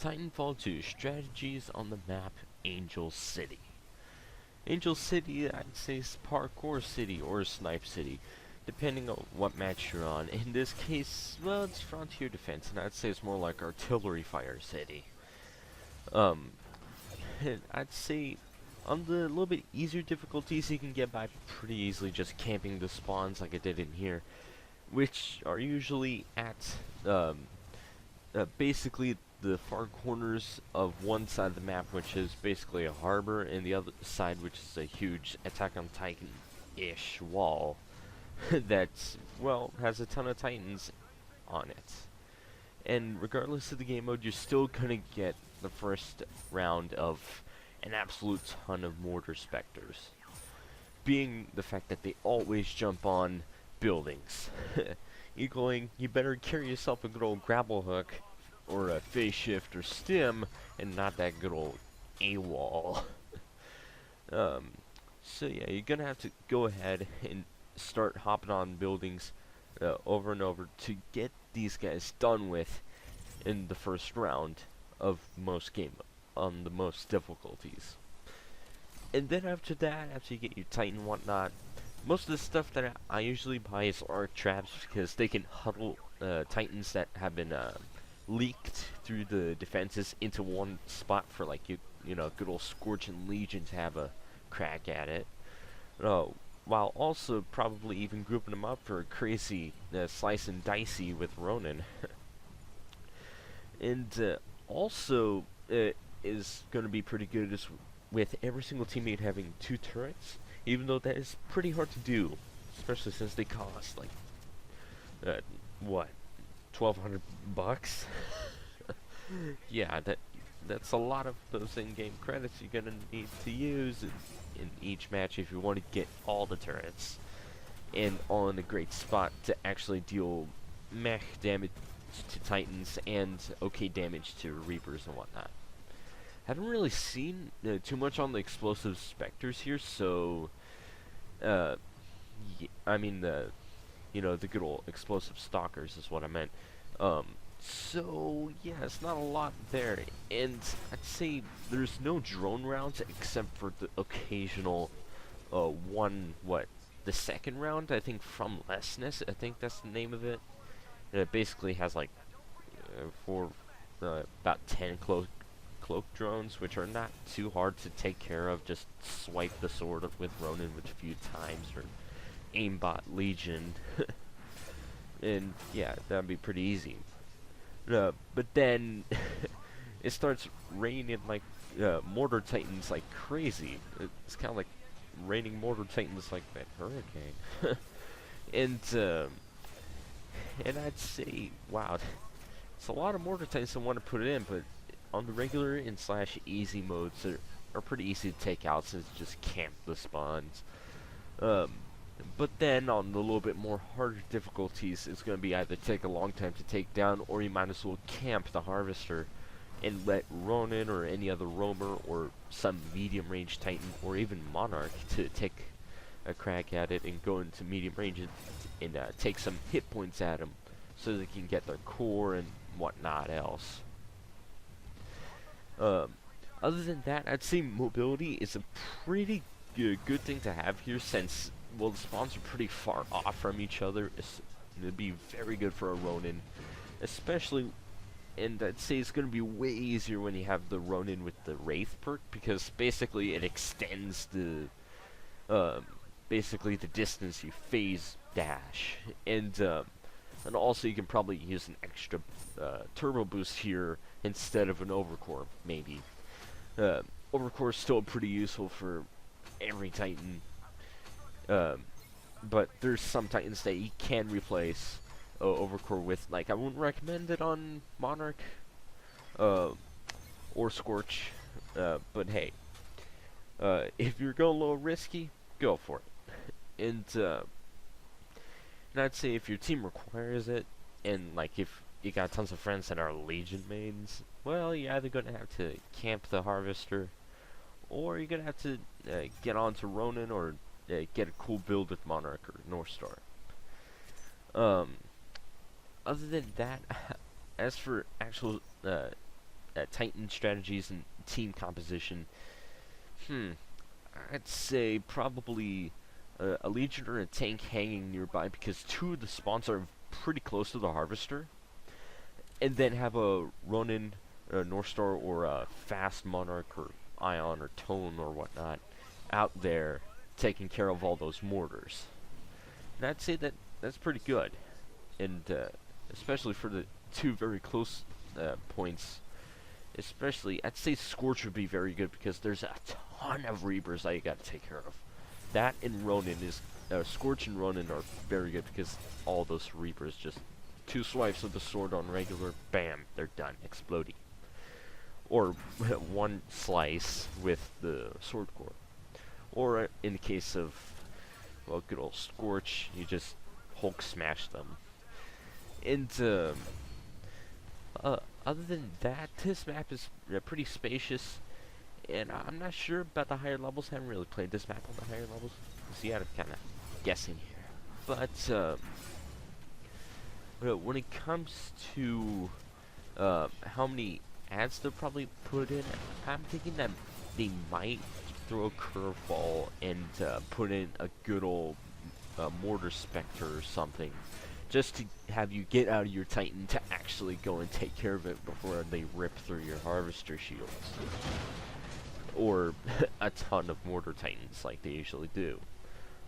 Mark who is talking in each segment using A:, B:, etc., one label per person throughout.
A: Titanfall 2 Strategies on the map Angel City. Angel City, I'd say, is Parkour City or Snipe City, depending on what match you're on. In this case, well, it's Frontier Defense, and I'd say it's more like Artillery Fire City. Um, I'd say on the little bit easier difficulties, you can get by pretty easily just camping the spawns like I did in here, which are usually at basically the far corners of one side of the map, which is basically a harbor, and the other side, which is a huge Attack on Titan-ish wall that's, well, has a ton of Titans on it. And regardless of the game mode, you're still gonna get the first round of an absolute ton of Mortar Spectres, being the fact that they always jump on buildings. Equaling, you better carry yourself a good old grapple hook, or a phase shift or stim, and not that good old AWOL. So yeah, you're gonna have to go ahead and start hopping on buildings over and over to get these guys done with in the first round of most game on the most difficulties. And then after that, after you get your Titan and whatnot, most of the stuff that I usually buy is arc traps, because they can huddle Titans that have been leaked through the defenses into one spot for, like, you know, good old Scorch and Legion to have a crack at it. While also probably even grouping them up for a crazy slice and dicey with Ronin. And also is going to be pretty good is with every single teammate having 2 turrets, even though that is pretty hard to do, especially since they cost like what, $1,200? Yeah, that's a lot of those in-game credits you're gonna need to use in each match if you want to get all the turrets and all in a great spot to actually deal mech damage to Titans and okay damage to Reapers and whatnot. Haven't really seen too much on the explosive Spectres here, so I mean the good old explosive Stalkers is what I meant. So yeah, it's not a lot there, and I'd say there's no drone rounds except for the occasional the second round, I think, from Lessness, I think that's the name of it. And it basically has like about 10 cloak drones, which are not too hard to take care of. Just swipe the sword with Ronin a few times, or aimbot Legion, and yeah, that'd be pretty easy. But then it starts raining like Mortar Titans like crazy. It's kind of like raining Mortar Titans like that hurricane. And I'd say, wow, it's a lot of Mortar Titans I want to put it in, but on the regular and / easy modes are pretty easy to take out, since just camp the spawns. But then on the little bit more harder difficulties, it's going to be either take a long time to take down, or you might as well camp the Harvester and let Ronin or any other roamer or some medium range Titan or even Monarch to take a crack at it and go into medium range and take some hit points at them so they can get their core and whatnot else. Other than that, I'd say mobility is a pretty good thing to have here, since, well, the spawns are pretty far off from each other. It'd be very good for a Ronin, especially, and I'd say it's going to be way easier when you have the Ronin with the Wraith perk, because basically it extends the basically the distance you phase dash, and also you can probably use an extra turbo boost here instead of an overcore, maybe. Overcore is still pretty useful for every Titan, but there's some Titans that you can replace overcore with. Like, I wouldn't recommend it on Monarch or Scorch, but hey, if you're going a little risky, go for it. And I'd say if your team requires it, and like if you got tons of friends that are Legion mains, well, you're either going to have to camp the Harvester, or you're going to have to get onto Ronin, or get a cool build with Monarch or Northstar. Other than that, as for actual Titan strategies and team composition. I'd say probably a Legion or a tank hanging nearby, because two of the spawns are pretty close to the Harvester, and then have a Ronin, North Star, or a fast Monarch or Ion or Tone or whatnot out there taking care of all those mortars. And I'd say that that's pretty good, and especially for the two very close points. Especially, I'd say Scorch would be very good, because there's a ton of Reapers that you gotta take care of. That and Ronin is, Scorch and Ronin are very good, because all those Reapers, just two swipes of the sword on regular, bam, they're done, exploding. Or one slice with the sword core. Or in the case of, well, good old Scorch, you just Hulk smash them. And other than that, this map is pretty spacious, and I'm not sure about the higher levels. I haven't really played this map on the higher levels, so yeah, I'm kind of guessing here. But when it comes to how many ads they'll probably put in, I'm thinking that they might throw a curveball and put in a good old Mortar Spectre or something, just to have you get out of your Titan to actually go and take care of it before they rip through your Harvester shields. Or a ton of Mortar Titans like they usually do.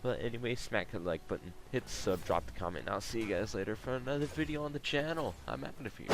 A: But anyway, smack the like button, hit sub, drop the comment, and I'll see you guys later for another video on the channel. I'm out of here.